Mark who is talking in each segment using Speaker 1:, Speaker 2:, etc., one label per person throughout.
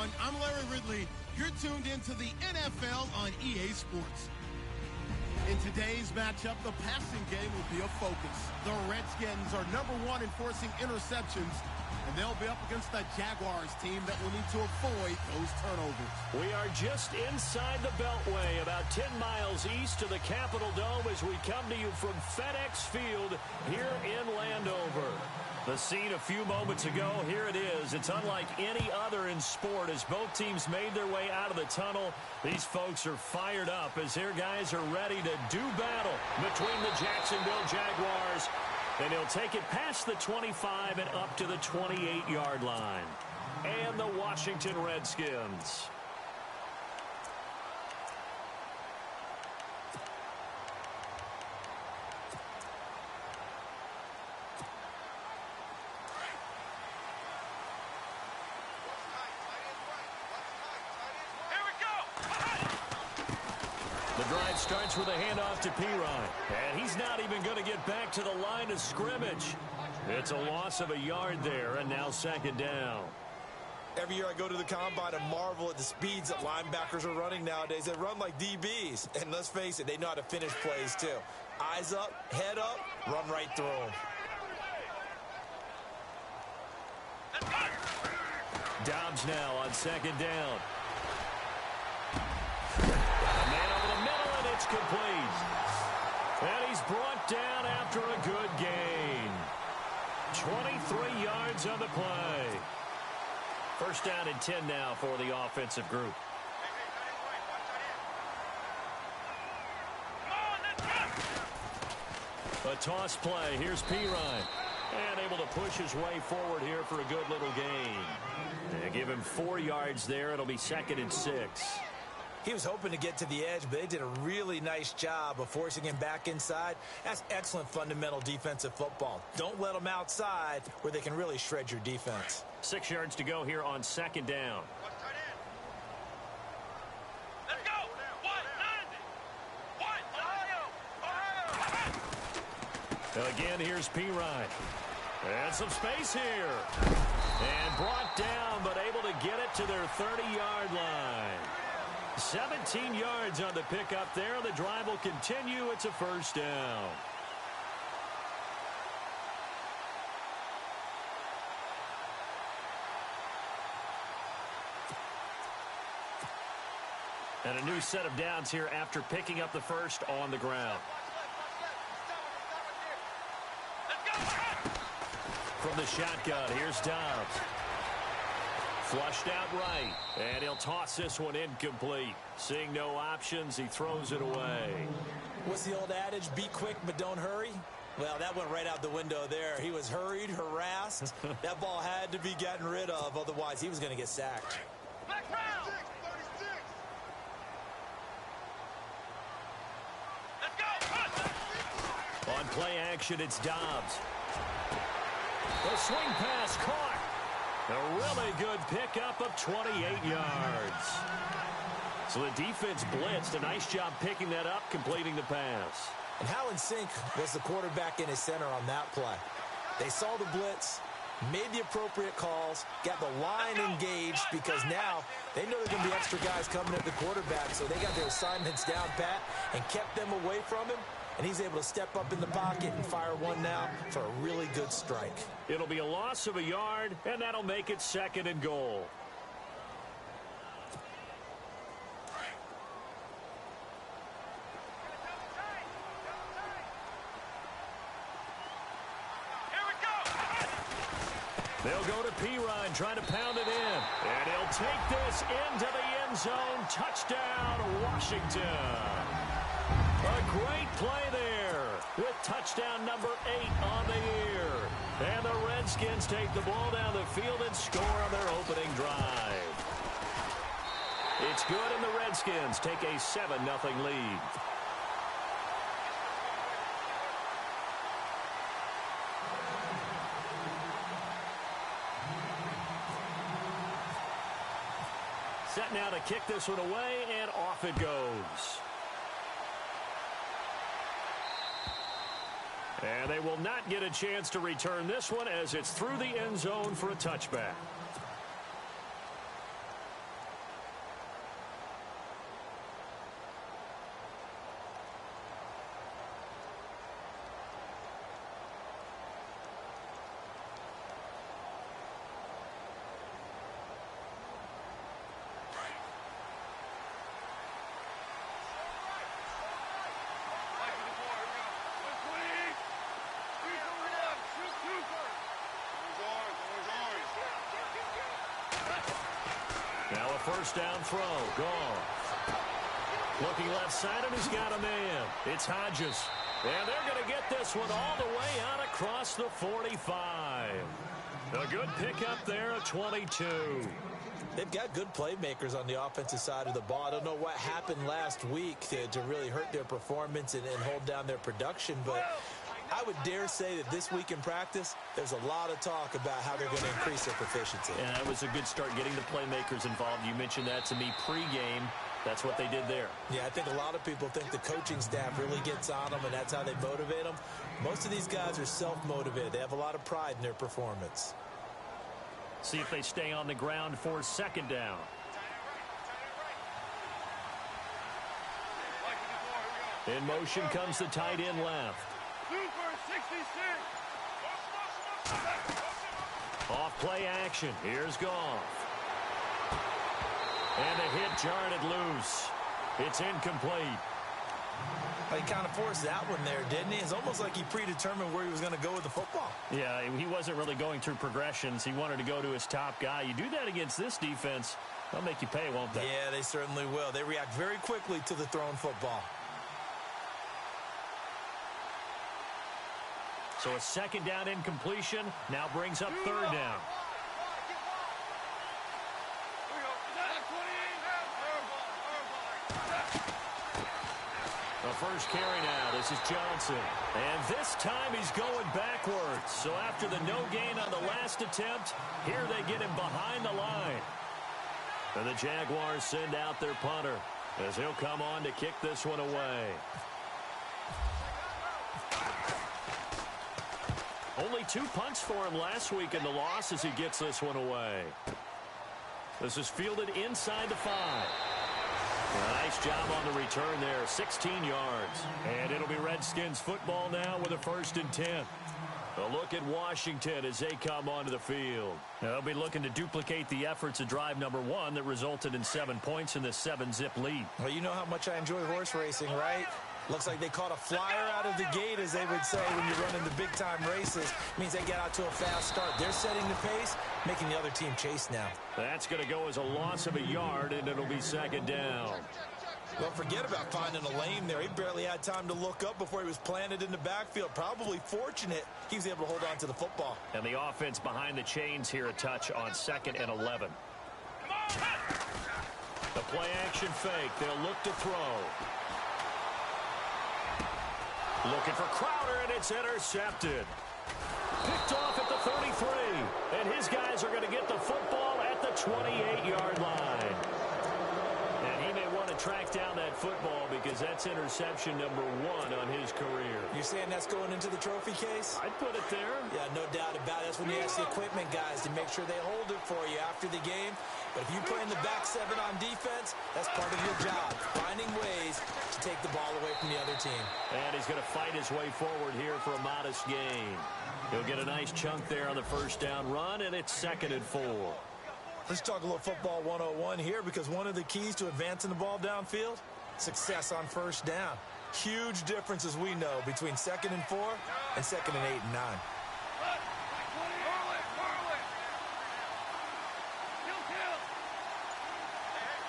Speaker 1: everyone. I'm Larry Ridley. You're tuned into the NFL on EA Sports. In today's matchup, the passing game will be a focus. The Redskins are #1 in forcing interceptions, and they'll be up against the Jaguars team that will need to avoid those turnovers.
Speaker 2: We are just inside the Beltway, about 10 miles east of the Capitol Dome as we come to you from FedEx Field here in Landover. The scene a few moments ago, here it is. It's unlike any other in sport as both teams made their way out of the tunnel. These folks are fired up as their guys are ready to do battle between the Jacksonville Jaguars. And he'll take it past the 25 and up to the 28-yard line. And the Washington Redskins. The drive starts with a handoff to Pirine. And he's not even going to get back to the line of scrimmage. It's a loss of a yard there, and now second down.
Speaker 3: Every year I go to the combine and marvel at the speeds that linebackers are running nowadays. They run like DBs. And let's face it, they know how to finish plays too. Eyes up, head up, run right through them.
Speaker 2: Dobbs now on second down. It's complete. And he's brought down after a good gain. 23 yards on the play. First down and 10 now for the offensive group. A toss play. Here's Pirine. And able to push his way forward here for a good little gain. They give him 4 yards there. It'll be second and 6.
Speaker 3: He was hoping to get to the edge, but they did a really nice job of forcing him back inside. That's excellent fundamental defensive football. Don't let them outside where they can really shred your defense.
Speaker 2: 6 yards to go here on second down.
Speaker 4: Let's go! 190!
Speaker 2: Again, here's Pirine. And some space here. And brought down, but able to get it to their 30-yard line. 17 yards on the pickup there. The drive will continue. It's a first down. And a new set of downs here after picking up the first on the ground. From the shotgun, here's Dobbs. Flushed out right, and he'll toss this one incomplete. Seeing no options, he throws it away.
Speaker 3: What's the old adage? Be quick, but don't hurry? Well, that went right out the window there. He was hurried, harassed. That ball had to be gotten rid of, otherwise he was going to get sacked.
Speaker 2: On play action, it's Dobbs. The swing pass caught. A really good pickup of 28 yards. So the defense blitzed. A nice job picking that up, completing the pass.
Speaker 3: And how in sync was the quarterback in his center on that play? They saw the blitz, made the appropriate calls, got the line engaged because now they know there's going to be extra guys coming at the quarterback, so they got their assignments down pat and kept them away from him. And he's able to step up in the pocket and fire one now for a really good strike.
Speaker 2: It'll be a loss of a yard, and that'll make it second and goal. They'll go to Pirine, trying to pound it in. And he'll take this into the end zone. Touchdown, Washington. A great play there with touchdown number 8 on the year. And the Redskins take the ball down the field and score on their opening drive. It's good, and the Redskins take a 7-0 lead. Set now to kick this one away, and off it goes. And they will not get a chance to return this one as it's through the end zone for a touchback. first down throw. Gone. Looking left side, and he's got a man. It's Hodges. And they're going to get this one all the way out across the 45. A good pickup there at 22.
Speaker 3: They've got good playmakers on the offensive side of the ball. I don't know what happened last week to really hurt their performance and hold down their production, but I would dare say that this week in practice, there's a lot of talk about how they're going to increase their proficiency.
Speaker 2: Yeah, that was a good start getting the playmakers involved. You mentioned that to me pregame. That's what they did there.
Speaker 3: Yeah, I think a lot of people think the coaching staff really gets on them, and that's how they motivate them. Most of these guys are self-motivated. They have a lot of pride in their performance.
Speaker 2: See if they stay on the ground for second down. In motion comes the tight end left. Off play action. Here's Goff. And a hit jarred it loose. It's incomplete.
Speaker 3: He kind of forced that one there, didn't he? It's almost like he predetermined where he was going to go with the football.
Speaker 2: Yeah, he wasn't really going through progressions. He wanted to go to his top guy. You do that against this defense, they'll make you pay, won't they?
Speaker 3: Yeah, they certainly will. They react very quickly to the thrown football.
Speaker 2: So a second down incompletion now brings up third down. The first carry now. This is Johnson. And this time he's going backwards. So after the no gain on the last attempt, here they get him behind the line. And the Jaguars send out their punter as he'll come on to kick this one away. Only 2 punts for him last week in the loss as he gets this one away. This is fielded inside the 5. Nice job on the return there, 16 yards. And it'll be Redskins football now with a 1st and 10. A look at Washington as they come onto the field. They'll be looking to duplicate the efforts of drive number 1 that resulted in 7 points in the 7-zip lead.
Speaker 3: Well, you know how much I enjoy horse racing, right? Looks like they caught a flyer out of the gate, as they would say when you're running the big-time races. It means they get out to a fast start. They're setting the pace, making the other team chase now.
Speaker 2: That's going to go as a loss of a yard, and it'll be second down.
Speaker 3: Well, forget about finding a lane there. He barely had time to look up before he was planted in the backfield. Probably fortunate he was able to hold on to the football.
Speaker 2: And the offense behind the chains here a touch on 2nd and 11. The play-action fake. They'll look to throw. Looking for Crowder, and it's intercepted. Picked off at the 33. And his guys are going to get the football at the 28-yard line. And he may want to track down that football because that's interception number 1 on his career.
Speaker 3: You're saying that's going into the trophy case?
Speaker 2: I'd put it there.
Speaker 3: Yeah, no doubt about it. That's when you ask the equipment guys to make sure they hold it for you after the game. But if you play in the back 7 on defense, that's part of your job, finding ways to take the ball away from the other team.
Speaker 2: And he's going to fight his way forward here for a modest gain. He'll get a nice chunk there on the first down run, and it's 2nd and 4.
Speaker 3: Let's talk a little football 101 here, because one of the keys to advancing the ball downfield, success on first down. Huge difference, as we know, between 2nd and 4 and 2nd and 8 and 9.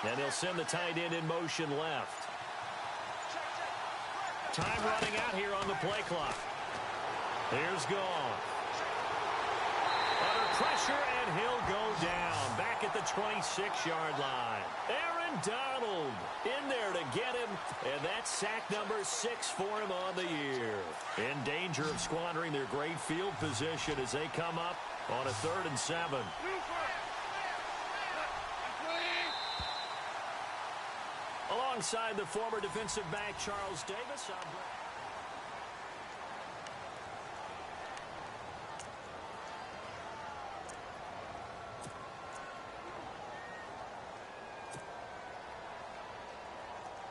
Speaker 2: And he'll send the tight end in motion left. Time running out here on the play clock. Here's Goff. Under pressure, and he'll go down. Back at the 26-yard line. Aaron Donald in there to get him. And that's sack number 6 for him on the year. In danger of squandering their great field position as they come up on a 3rd and 7. Alongside the former defensive back, Charles Davis.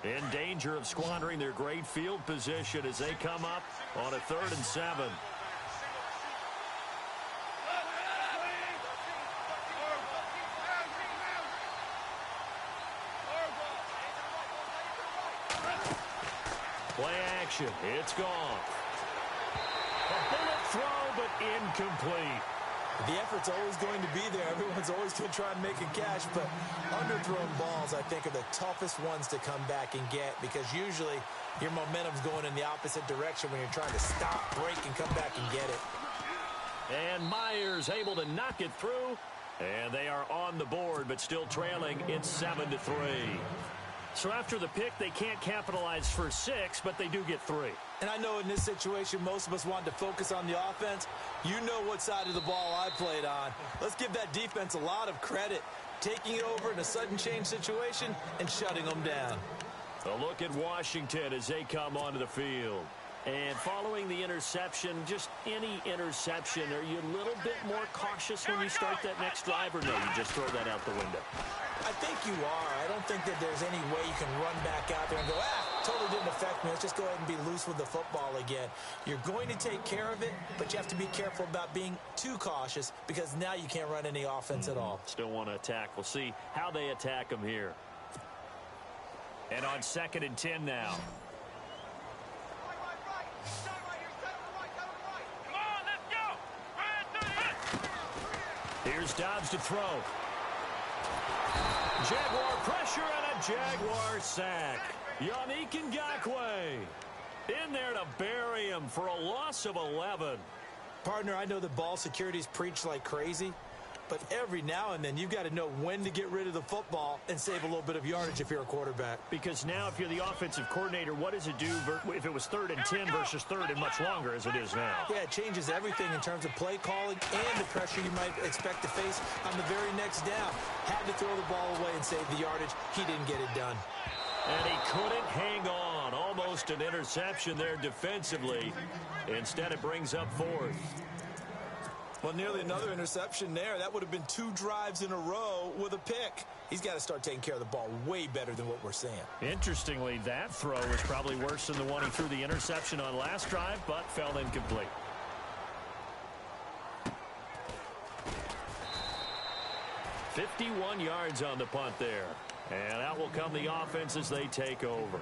Speaker 2: In danger of squandering their great field position as they come up on a 3rd and 7. Play action. It's gone. A bullet throw, but incomplete.
Speaker 3: The effort's always going to be there. Everyone's always going to try and make a catch, but underthrown balls, I think, are the toughest ones to come back and get because usually your momentum's going in the opposite direction when you're trying to stop, break, and come back and get it.
Speaker 2: And Myers able to knock it through, and they are on the board, but still trailing. It's 7-3. So after the pick, they can't capitalize for 6, but they do get 3.
Speaker 3: And I know in this situation, most of us wanted to focus on the offense. You know what side of the ball I played on. Let's give that defense a lot of credit, taking it over in a sudden change situation and shutting them down.
Speaker 2: A look at Washington as they come onto the field. And following the interception, just any interception, are you a little bit more cautious when you start that next drive, or no, you just throw that out the window?
Speaker 3: I think you are. I don't think that there's any way you can run back out there and go, totally didn't affect me. Let's just go ahead and be loose with the football again. You're going to take care of it, but you have to be careful about being too cautious because now you can't run any offense at all.
Speaker 2: Still want to attack. We'll see how they attack them here. And on 2nd and 10 now. Here's Dobbs to throw. Jaguar pressure and a Jaguar sack. Yannick Ngakoue in there to bury him for a loss of 11.
Speaker 3: Partner, I know the ball security's preached like crazy, but every now and then you've got to know when to get rid of the football and save a little bit of yardage if you're a quarterback.
Speaker 2: Because now if you're the offensive coordinator, what does it do if it was 3rd and 10 versus 3rd and much longer as it is now?
Speaker 3: Yeah, it changes everything in terms of play calling and the pressure you might expect to face on the very next down. Had to throw the ball away and save the yardage. He didn't get it done.
Speaker 2: And he couldn't hang on. Almost an interception there defensively. Instead, it brings up 4th.
Speaker 3: Well, nearly another interception there. That would have been 2 drives in a row with a pick. He's got to start taking care of the ball way better than what we're seeing.
Speaker 2: Interestingly, that throw was probably worse than the one he threw the interception on last drive, but fell incomplete. $51 yards on the punt there. And out will come the offense as they take over.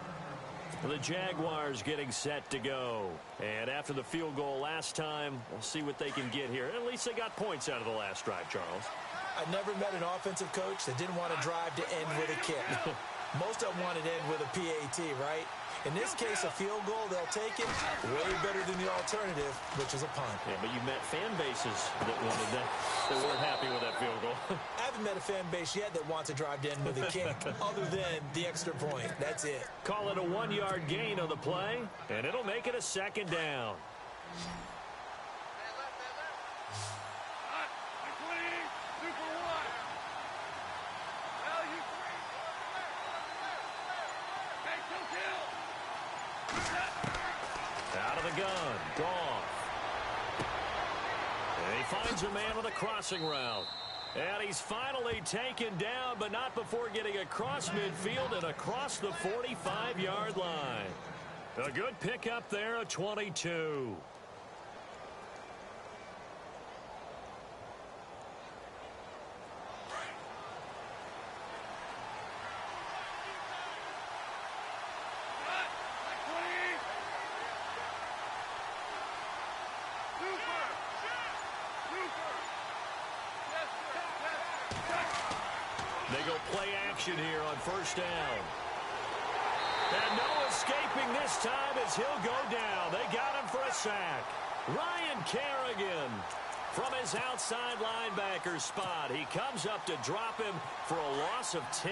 Speaker 2: The Jaguars getting set to go. And after the field goal last time, we'll see what they can get here. At least they got points out of the last drive, Charles.
Speaker 3: I never met an offensive coach that didn't want to drive to end with a kick. Most of them wanted to end with a PAT, right? In this case, a field goal, they'll take it. Way better than the alternative, which is a punt.
Speaker 2: Yeah, but you met fan bases that wanted that, that weren't happy with that field goal.
Speaker 3: I haven't met a fan base yet that wants to drive to end with a kick, other than the extra point. That's it.
Speaker 2: Call it a 1-yard gain on the play, and it'll make it a 2nd down. Out of the gun, Goff. And he finds a man on the crossing route. And he's finally taken down, but not before getting across midfield and across the 45-yard line. A good pickup there, a 22. They go play action here on 1st down. And no escaping this time as he'll go down. They got him for a sack. Ryan Kerrigan from his outside linebacker spot. He comes up to drop him for a loss of 10.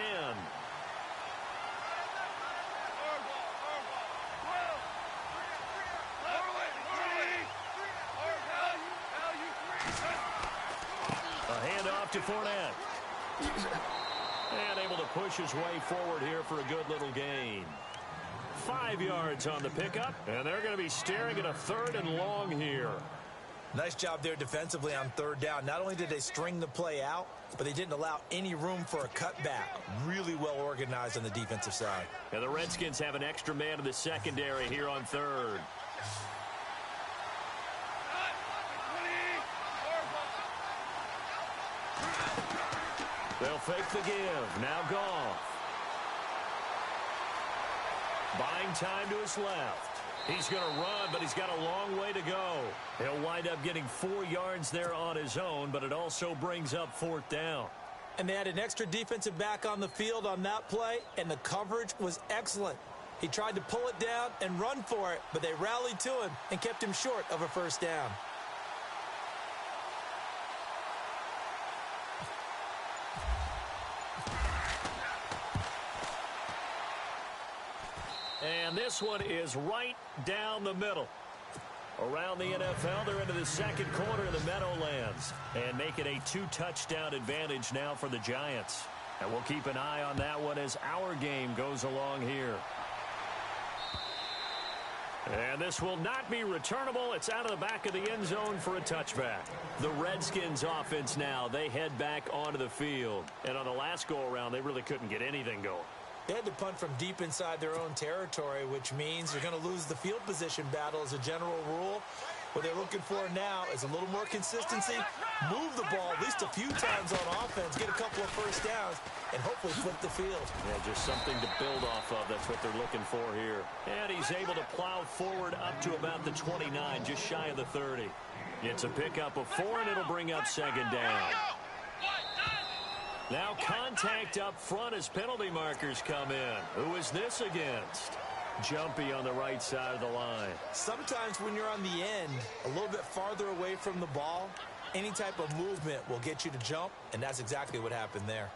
Speaker 2: A handoff to Fournette. And able to push his way forward here for a good little gain. 5 yards on the pickup, and they're going to be staring at a 3rd and long here.
Speaker 3: Nice job there defensively on 3rd down. Not only did they string the play out, but they didn't allow any room for a cutback. Really well organized on the defensive side.
Speaker 2: And the Redskins have an extra man in the secondary here on 3rd. They'll fake the give. Now Goff. Buying time to his left. He's going to run, but he's got a long way to go. He'll wind up getting 4 yards there on his own, but it also brings up 4th down.
Speaker 3: And they had an extra defensive back on the field on that play, and the coverage was excellent. He tried to pull it down and run for it, but they rallied to him and kept him short of a 1st down.
Speaker 2: And this one is right down the middle. Around the NFL, they're into the 2nd quarter in the Meadowlands and make it a 2-touchdown advantage now for the Giants. And we'll keep an eye on that one as our game goes along here. And this will not be returnable. It's out of the back of the end zone for a touchback. The Redskins offense now, they head back onto the field. And on the last go-around, they really couldn't get anything going.
Speaker 3: They had to punt from deep inside their own territory, which means you're going to lose the field position battle as a general rule. What they're looking for now is a little more consistency, move the ball at least a few times on offense, get a couple of 1st downs, and hopefully flip the field.
Speaker 2: Yeah, just something to build off of. That's what they're looking for here. And he's able to plow forward up to about the 29, just shy of the 30. It's a pickup of 4, and it'll bring up 2nd down. Now contact up front as penalty markers come in. Who is this against? Jumpy on the right side of the line.
Speaker 3: Sometimes when you're on the end, a little bit farther away from the ball, any type of movement will get you to jump, and that's exactly what happened there.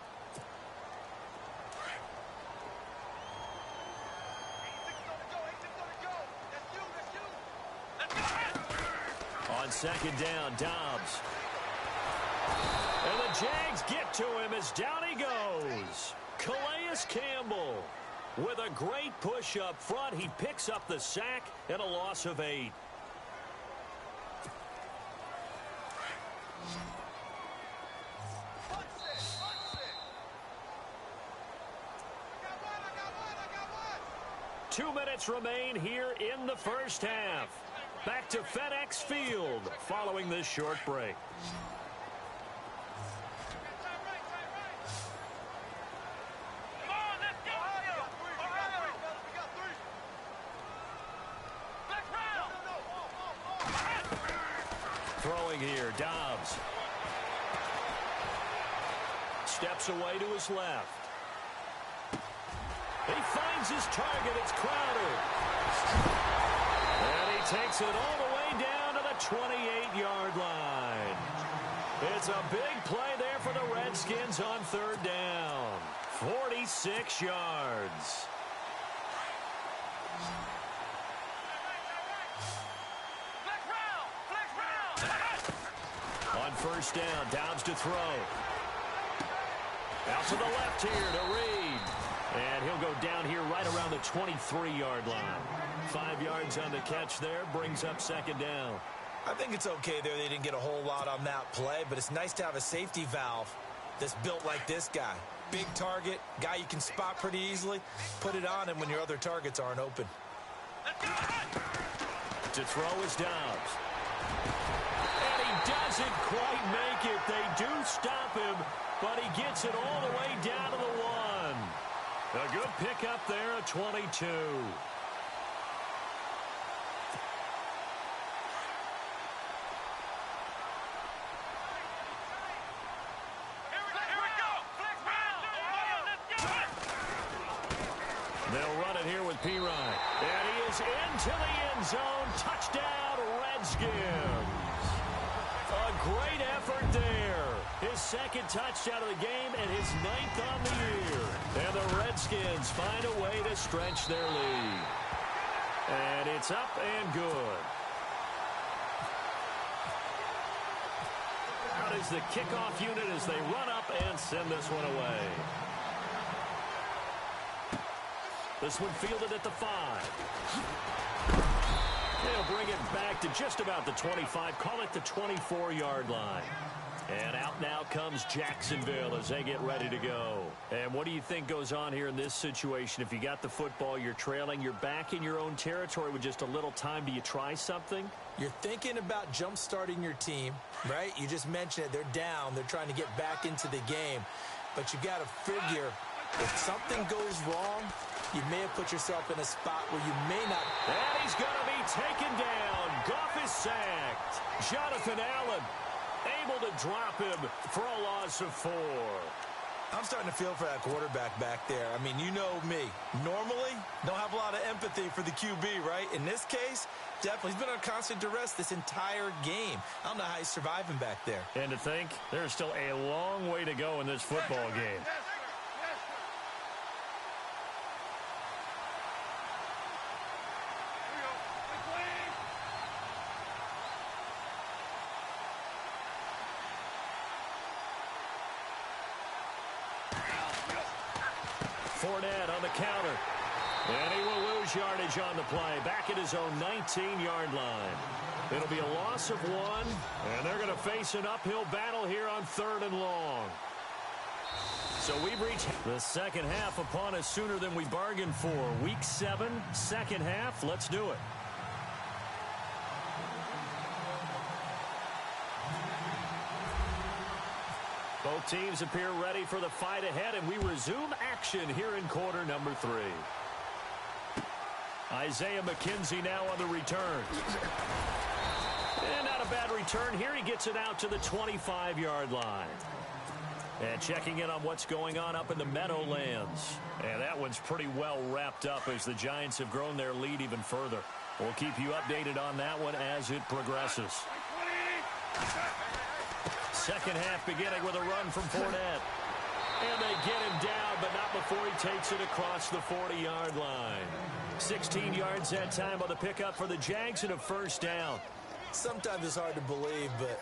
Speaker 2: On 2nd down, Dobbs. And the Jags get to him as down he goes. Calais Campbell with a great push up front. He picks up the sack and a loss of 8. Two minutes remain here in the 1st half. Back to FedEx Field following this short break. Throwing here, Dobbs. Steps away to his left. He finds his target. It's Crowder. And he takes it all the way down to the 28-yard line. It's a big play there for the Redskins on 3rd down. 46 yards. On 1st down, Dobbs to throw. Out to the left here to Reed. And he'll go down here right around the 23-yard line. 5 yards on the catch there, brings up 2nd down.
Speaker 3: I think it's okay there. They didn't get a whole lot on that play, but it's nice to have a safety valve that's built like this guy. Big target, guy you can spot pretty easily. Put it on him when your other targets aren't open.
Speaker 2: To throw is Dobbs. And he doesn't quite make it. They do stop him, but he gets it all the way down to the 1. A good pickup there at 22. They'll run it here with Pirine. And he is into the end zone. Touchdown, Redskins. A great effort there. His 2nd touchdown of the game and his 9th on the year. And the Redskins find a way to stretch their lead. And it's up and good. Out is the kickoff unit as they run up and send this one away. This one fielded at the 5. They'll bring it back to just about the 25. Call it the 24-yard line. And out now comes Jacksonville as they get ready to go. And what do you think goes on here in this situation? If you got the football, you're trailing, you're back in your own territory with just a little time. Do you try something?
Speaker 3: You're thinking about jump-starting your team, right? You just mentioned it. They're down. They're trying to get back into the game. But you got to figure if something goes wrong, you may have put yourself in a spot where you may not.
Speaker 2: And he's going to be taken down. Goff is sacked. Jonathan Allen able to drop him for a loss of 4.
Speaker 3: I'm starting to feel for that quarterback back there. I mean, you know me. Normally, don't have a lot of empathy for the QB, right? In this case, definitely. He's been on constant duress this entire game. I don't know how he's surviving back there.
Speaker 2: And to think, there's still a long way to go in this football game. Fournette on the counter. And he will lose yardage on the play. Back at his own 19-yard line. It'll be a loss of 1. And they're going to face an uphill battle here on 3rd and long. So we've reached the second half upon us sooner than we bargained for. Week 7, second half. Let's do it. Both teams appear ready for the fight ahead, and we resume action here in quarter number 3. Isaiah McKenzie now on the return. And not a bad return here. He gets it out to the 25-yard line. And checking in on what's going on up in the Meadowlands. And that one's pretty well wrapped up as the Giants have grown their lead even further. We'll keep you updated on that one as it progresses. Second half beginning with a run from Fournette. And they get him down, but not before he takes it across the 40-yard line. 16 yards that time on the pickup for the Jags and a first down.
Speaker 3: Sometimes it's hard to believe, but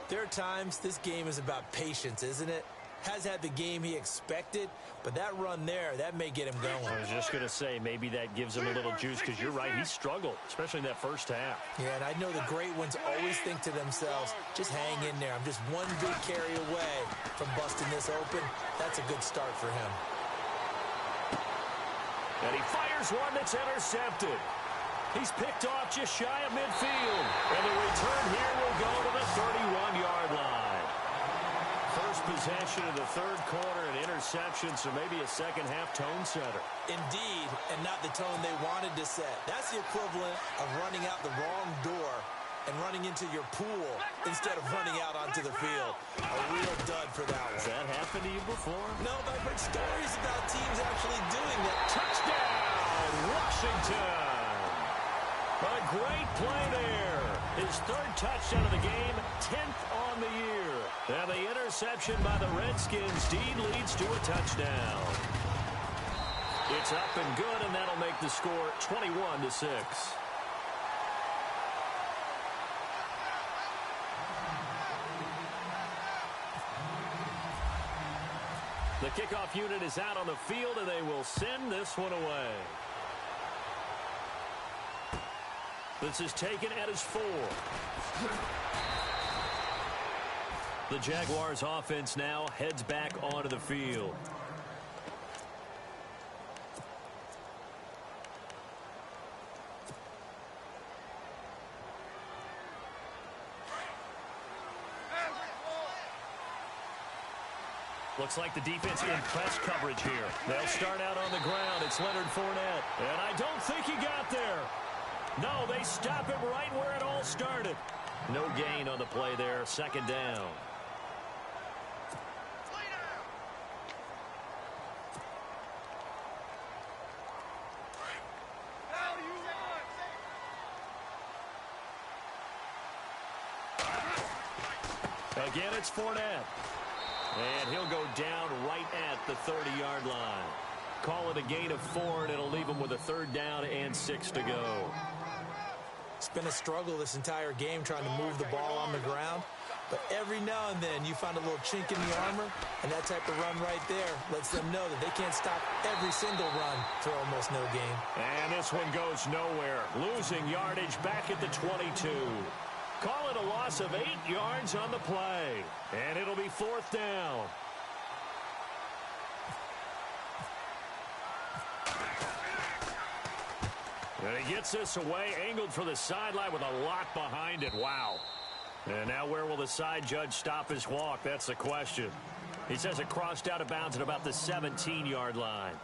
Speaker 3: there are times this game is about patience, isn't it? Has had the game he expected, but that run there, that may get him going.
Speaker 2: I was just going to say, maybe that gives him a little juice, because you're right, he struggled, especially in that first half.
Speaker 3: Yeah, and I know the great ones always think to themselves, just hang in there. I'm just one big carry away from busting this open. That's a good start for him.
Speaker 2: And he fires one that's intercepted. He's picked off just shy of midfield. And the return here will go to the 31-yard line. First possession of the third quarter, an interception, so maybe a second-half tone setter.
Speaker 3: Indeed, and not the tone they wanted to set. That's the equivalent of running out the wrong door and running into your pool instead of running out onto the field. A real dud for that one.
Speaker 2: Has that happened to you before?
Speaker 3: No, but I've heard stories about teams actually doing that.
Speaker 2: Touchdown, Washington! A great play there. His third touchdown of the game, 10th on the year. And the interception by the Redskins. Dean leads to a touchdown. It's up and good, and that'll make the score 21-6. The kickoff unit is out on the field, and they will send this one away. This is taken at his 4. The Jaguars offense now heads back onto the field. Looks like the defense in press coverage here. They'll start out on the ground. It's Leonard Fournette. And I don't think he got there. No, they stop him right where it all started. No gain on the play there. Second down. Again, it's Fournette. And he'll go down right at the 30-yard line. Call it a gain of 4, and it'll leave him with a third down and 6 to go.
Speaker 3: It's been a struggle this entire game trying to move the ball on the ground. But every now and then you find a little chink in the armor, and that type of run right there lets them know that they can't stop every single run for almost no gain.
Speaker 2: And this one goes nowhere. Losing yardage back at the 22. Call it a loss of 8 yards on the play. And it'll be fourth down. And he gets this away, angled for the sideline with a lot behind it. Wow. And now where will the side judge stop his walk? That's the question. He says it crossed out of bounds at about the 17-yard line.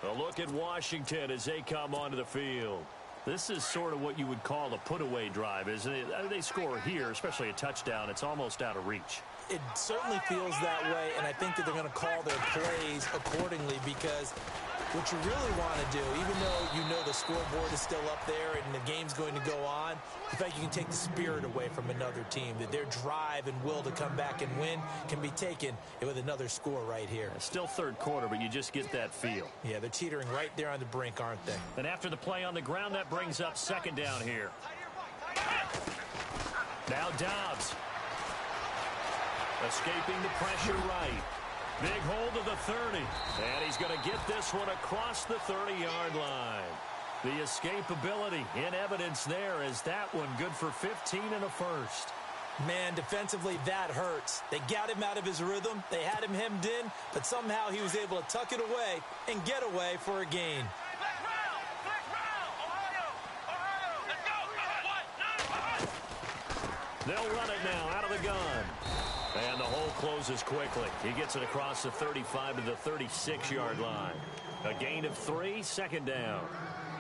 Speaker 2: A look at Washington as they come onto the field. This is sort of what you would call a put-away drive, isn't it? They score here, especially a touchdown. It's almost out of reach.
Speaker 3: It certainly feels that way, and I think that they're going to call their plays accordingly because what you really want to do, even though you know the scoreboard is still up there and the game's going to go on, the fact you can take the spirit away from another team, that their drive and will to come back and win can be taken with another score right here.
Speaker 2: It's still third quarter, but you just get that feel.
Speaker 3: Yeah, they're teetering right there on the brink, aren't they?
Speaker 2: And after the play on the ground, that brings up second down here. Now Dobbs. Escaping the pressure right. Big hold of the 30. And he's going to get this one across the 30-yard line. The escapability in evidence there as that one good for 15 and a first.
Speaker 3: Man, defensively, that hurts. They got him out of his rhythm. They had him hemmed in, but somehow he was able to tuck it away and get away for a gain.
Speaker 2: They'll run it now out of the gun. And the hole closes quickly. He gets it across the 35 to the 36-yard line. A gain of 3, second down.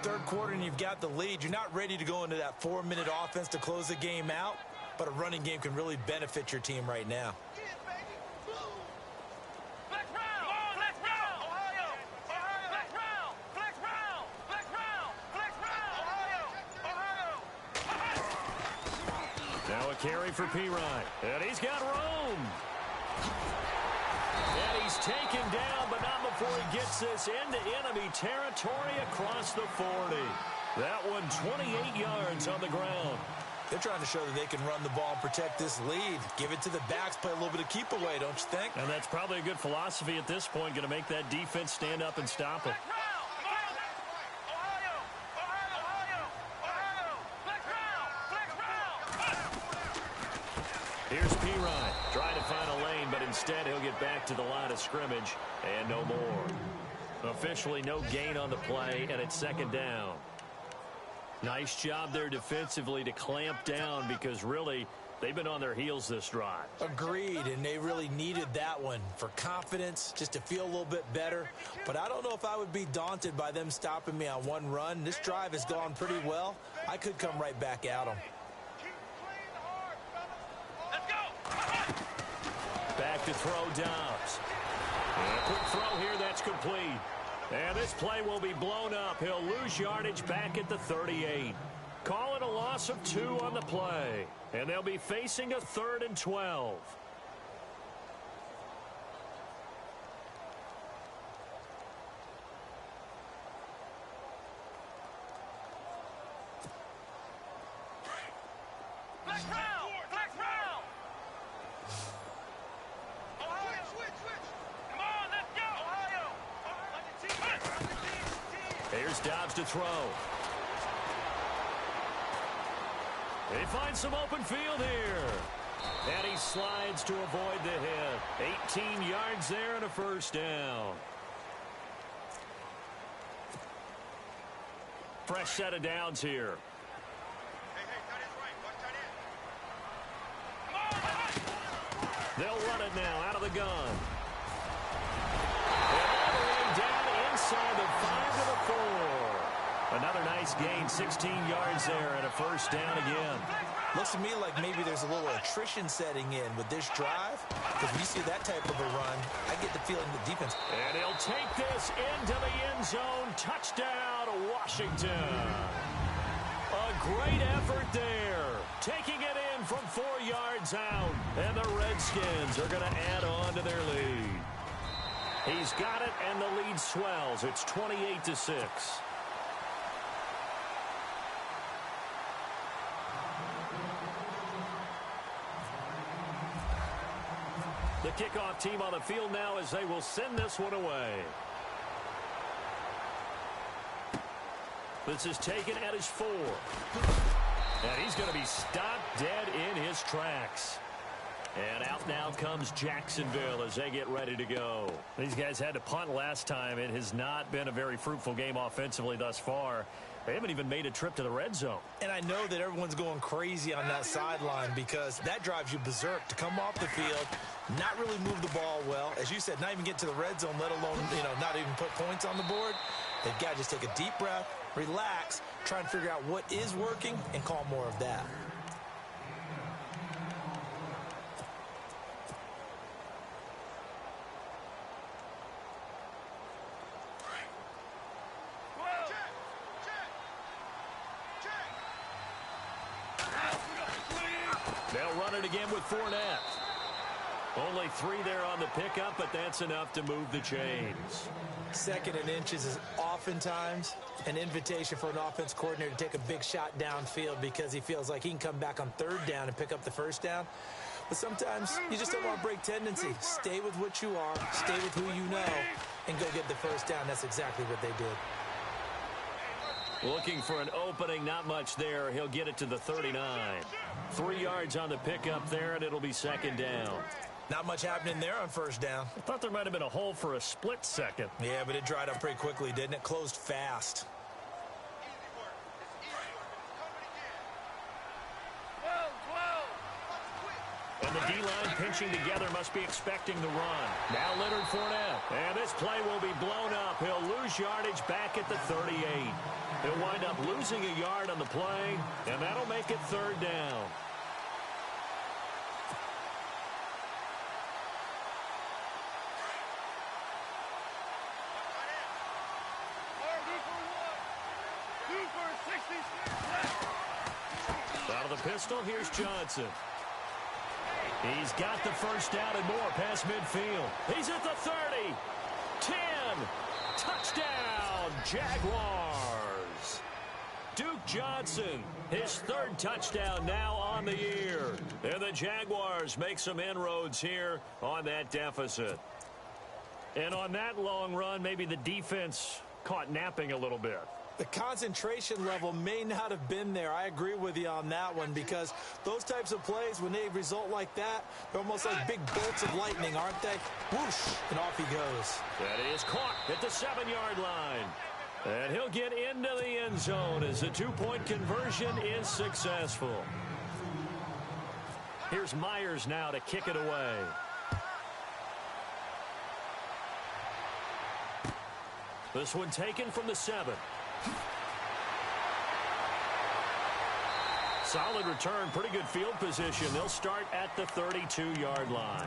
Speaker 3: Third quarter and you've got the lead. You're not ready to go into that 4-minute offense to close the game out, but a running game can really benefit your team right now.
Speaker 2: Now a carry for Pirine. And he's got room. And he's taken down, but not before he gets this into enemy territory across the 40. That one 28 yards on the ground.
Speaker 3: They're trying to show that they can run the ball and protect this lead. Give it to the backs, play a little bit of keep away, don't you think?
Speaker 2: And that's probably a good philosophy at this point, going to make that defense stand up and stop it. Here's Pirine trying to find a lane, but instead he'll get back to the line of scrimmage and no more. Officially no gain on the play, and it's second down. Nice job there defensively to clamp down because really they've been on their heels this drive.
Speaker 3: Agreed, and they really needed that one for confidence, just to feel a little bit better. But I don't know if I would be daunted by them stopping me on one run. This drive has gone pretty well. I could come right back at them.
Speaker 2: Back to throw Dobbs. And a quick throw here that's complete. And this play will be blown up. He'll lose yardage back at the 38. Call it a loss of 2 on the play. And they'll be facing a 3rd and 12. Here's Dobbs to throw. He finds some open field here. And he slides to avoid the hit. 18 yards there and a first down. Fresh set of downs here. They'll run it now out of the gun. And all the way down inside the 5 to the 4. Another nice gain, 16 yards there and a first down again.
Speaker 3: Looks to me like maybe there's a little attrition setting in with this drive. Because when you see that type of a run, I get the feeling the defense.
Speaker 2: And he'll take this into the end zone. Touchdown, Washington. A great effort there. Taking it in from 4 yards out. And the Redskins are going to add on to their lead. He's got it, and the lead swells. It's 28-6. The kickoff team on the field now as they will send this one away. This is taken at his 4. And he's going to be stopped dead in his tracks. And out now comes Jacksonville as they get ready to go. These guys had to punt last time. It has not been a very fruitful game offensively thus far. They haven't even made a trip to the red zone.
Speaker 3: And I know that everyone's going crazy on that sideline because that drives you berserk to come off the field, not really move the ball well. As you said, not even get to the red zone, let alone, not even put points on the board. They've got to just take a deep breath, relax, try and figure out what is working, and call more of that.
Speaker 2: They'll run it again with Fournette. Only 3 there on the pickup, but that's enough to move the chains.
Speaker 3: 2nd and inches is oftentimes an invitation for an offense coordinator to take a big shot downfield because he feels like he can come back on 3rd down and pick up the 1st down. But sometimes you just don't want to break tendency. Stay with what you are, stay with who you know, and go get the 1st down. That's exactly what they did.
Speaker 2: Looking for an opening, not much there. He'll get it to the 39. 3 yards on the pickup there, and it'll be 2nd down.
Speaker 3: Not much happening there on 1st down.
Speaker 2: I thought there might have been a hole for a split second.
Speaker 3: Yeah, but it dried up pretty quickly, didn't it? Closed fast.
Speaker 2: And the D-line pinching together must be expecting the run. Now Leonard Fournette. And this play will be blown up. He'll lose yardage back at the 38. He'll wind up losing a yard on the play, and that'll make it 3rd down. Out of the pistol, here's Johnson. He's got the 1st down and more past midfield. He's at the 30. 10. Touchdown, Jaguars. Duke Johnson, his 3rd touchdown now on the year. And the Jaguars make some inroads here on that deficit. And on that long run, maybe the defense caught napping a little bit.
Speaker 3: The concentration level may not have been there. I agree with you on that one because those types of plays, when they result like that, they're almost like big bolts of lightning, aren't they? Whoosh, and off he goes.
Speaker 2: That is caught at the 7-yard line. And he'll get into the end zone as the 2-point conversion is successful. Here's Myers now to kick it away. This one taken from the 7. Solid return, pretty good field position. They'll start at the 32-yard line.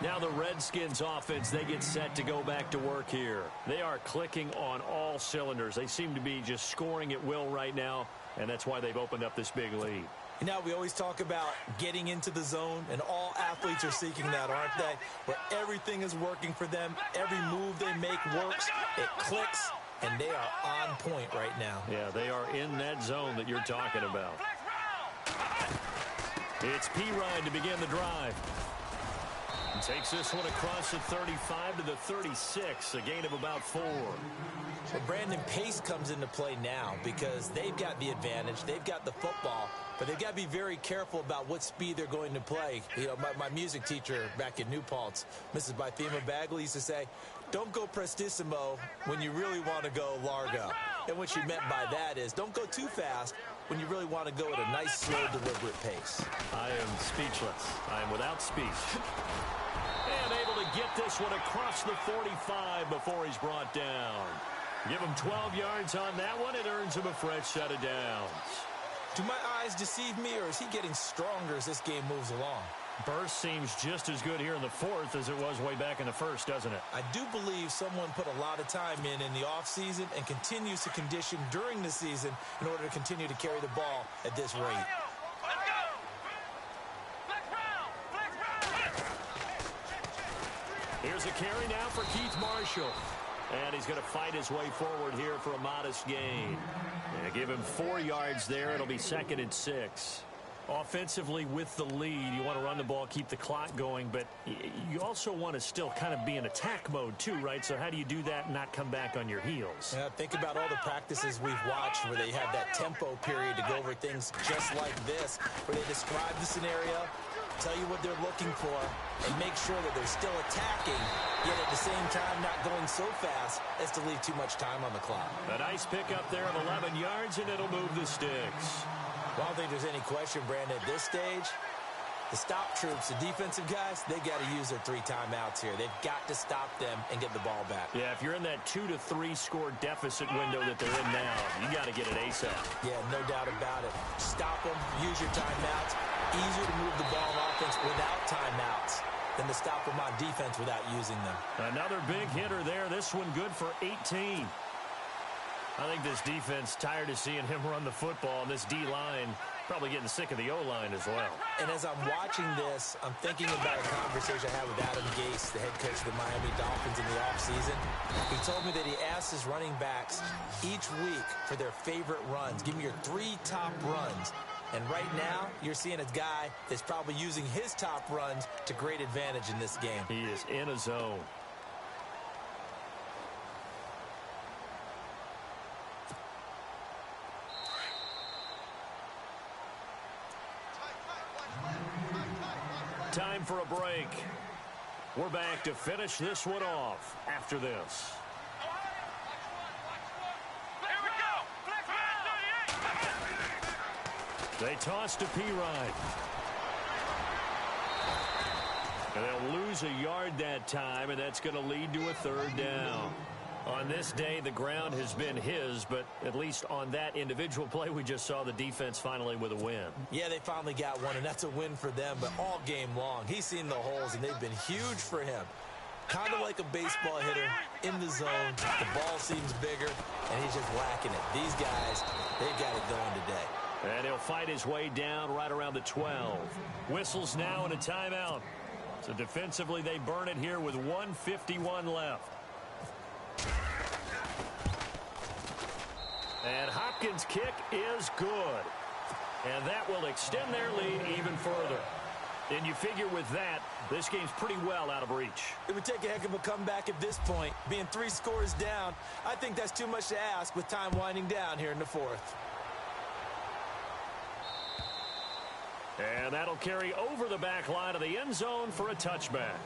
Speaker 2: Now the Redskins offense, they get set to go back to work here. They are clicking on all cylinders. They seem to be just scoring at will right now, and that's why they've opened up this big lead.
Speaker 3: Now we always talk about getting into the zone, and all athletes are seeking that, aren't they? Where everything is working for them. Every move they make works. It clicks, and they are on point right now.
Speaker 2: Yeah, they are in that zone that you're talking about. It's P-Ryan to begin the drive. And takes this one across the 35 to the 36, a gain of about 4.
Speaker 3: Well, Brandon, pace comes into play now because they've got the advantage. They've got the football, but they've got to be very careful about what speed they're going to play. You know, my music teacher back in New Paltz, Mrs. Bythema Bagley, used to say, don't go prestissimo when you really want to go largo. And what she meant by that is don't go too fast when you really want to go at a nice, slow, deliberate pace.
Speaker 2: I am speechless. I am without speech. And able to get this one across the 45 before he's brought down. Give him 12 yards on that one. It earns him a fresh set of downs.
Speaker 3: Do my eyes deceive me, or is he getting stronger as this game moves along?
Speaker 2: Burst seems just as good here in the 4th as it was way back in the 1st, doesn't it?
Speaker 3: I do believe someone put a lot of time in the offseason and continues to condition during the season in order to continue to carry the ball at this rate.
Speaker 2: Here's a carry now for Keith Marshall. And he's going to fight his way forward here for a modest gain. And give him 4 yards there. It'll be 2nd and 6. Offensively with the lead, you want to run the ball, keep the clock going, but you also want to still kind of be in attack mode too, right? So how do you do that and not come back on your heels?
Speaker 3: Yeah, think about all the practices we've watched where they have that tempo period to go over things just like this, where they describe the scenario, tell you what they're looking for, and make sure that they're still attacking, yet at the same time not going so fast as to leave too much time on the clock.
Speaker 2: A nice pickup there of 11 yards, and it'll move the sticks.
Speaker 3: Well, I don't think there's any question, Brandon, at this stage, the stop troops, the defensive guys, they got to use their 3 timeouts here. They've got to stop them and get the ball back.
Speaker 2: Yeah, if you're in that 2 to 3 score deficit window that they're in now, you got to get it ASAP.
Speaker 3: Yeah, no doubt about it. Stop them, use your timeouts. Easier to move the ball on offense without timeouts than to stop them on defense without using them.
Speaker 2: Another big hitter there. This one good for 18. I think this defense tired of seeing him run the football, and this D-line probably getting sick of the O-line as well.
Speaker 3: And as I'm watching this, I'm thinking about a conversation I had with Adam Gase, the head coach of the Miami Dolphins in the offseason. He told me that he asked his running backs each week for their favorite runs. Give me your 3 top runs. And right now, you're seeing a guy that's probably using his top runs to great advantage in this game.
Speaker 2: He is in a zone. Time for a break. We're back to finish this one off after this. They toss to P-Ride. And they'll lose a yard that time, and that's going to lead to a 3rd down. On this day, the ground has been his, but at least on that individual play, we just saw the defense finally with a win.
Speaker 3: Yeah, they finally got one, and that's a win for them, but all game long, he's seen the holes, and they've been huge for him. Kind of like a baseball hitter in the zone. The ball seems bigger, and he's just whacking it. These guys, they've got it going today.
Speaker 2: And he'll fight his way down right around the 12. Whistles now and a timeout. So defensively, they burn it here with 1:51 left. And Hopkins' kick is good. And that will extend their lead even further. And you figure with that, this game's pretty well out of reach.
Speaker 3: It would take a heck of a comeback at this point. Being 3 scores down, I think that's too much to ask with time winding down here in the 4th.
Speaker 2: And that'll carry over the back line of the end zone for a touchback.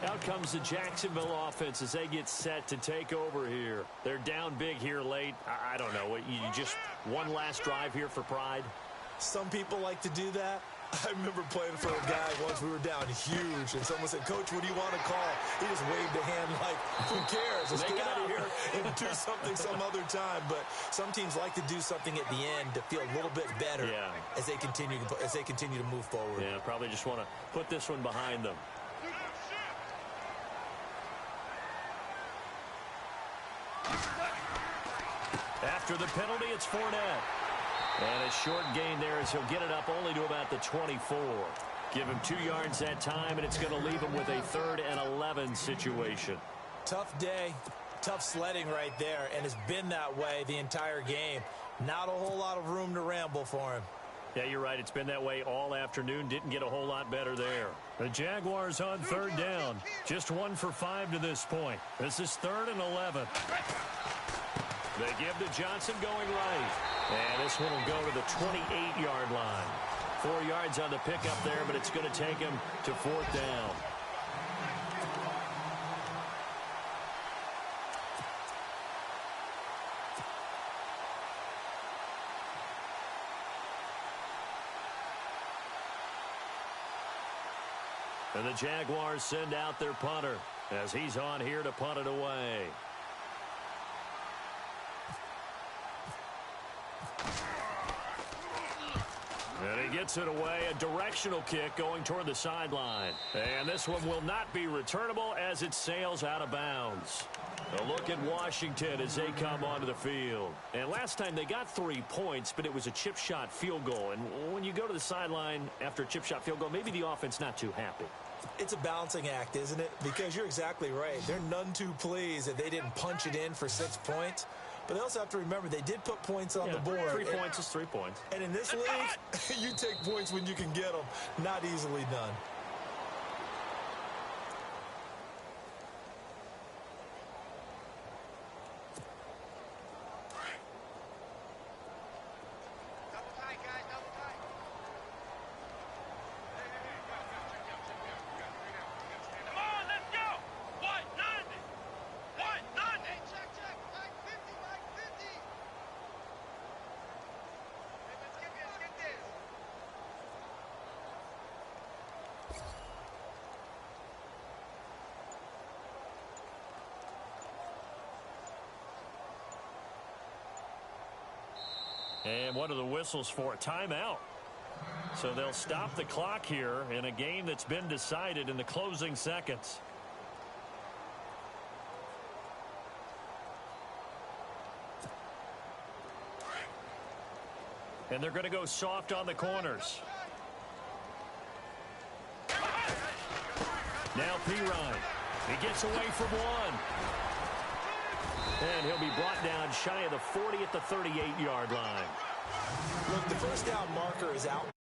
Speaker 2: Out comes the Jacksonville offense as they get set to take over here. They're down big here late. I don't know. You just one last drive here for pride?
Speaker 3: Some people like to do that. I remember playing for a guy once. We were down huge, and someone said, "Coach, what do you want to call?" He just waved a hand like, "Who cares? Let's get out of here and do something some other time." But some teams like to do something at the end to feel a little bit better as they continue to move forward.
Speaker 2: Yeah, probably just want to put this one behind them. After the penalty, it's Fournette. And a short gain there as he'll get it up only to about the 24. Give him 2 yards that time, and it's going to leave him with a 3rd and 11 situation.
Speaker 3: Tough day, tough sledding right there, and it's been that way the entire game. Not a whole lot of room to ramble for him.
Speaker 2: Yeah, you're right. It's been that way all afternoon. Didn't get a whole lot better there. The Jaguars on 3rd down. Just 1 for 5 to this point. This is 3rd and 11. They give to Johnson going right. And this one will go to the 28-yard line. 4 yards on the pickup there, but it's going to take him to 4th down. And the Jaguars send out their punter as he's on here to punt it away. And he gets it away, a directional kick going toward the sideline. And this one will not be returnable as it sails out of bounds. A look at Washington as they come onto the field. And last time they got 3 points, but it was a chip shot field goal. And when you go to the sideline after a chip shot field goal, maybe the offense not too happy.
Speaker 3: It's a balancing act, isn't it? Because you're exactly right. They're none too pleased that they didn't punch it in for 6 points. But they also have to remember they did put points on the board.
Speaker 2: 3 points is 3 points.
Speaker 3: And in this league, you take points when you can get them. Not easily done.
Speaker 4: Double tight, guys, double tight.
Speaker 2: And what are the whistles for? Timeout. So they'll stop the clock here in a game that's been decided in the closing seconds. And they're going to go soft on the corners. Now Pirine. He gets away from one. And he'll be brought down shy of the 40 at the 38-yard line.
Speaker 3: Look, the first down marker is out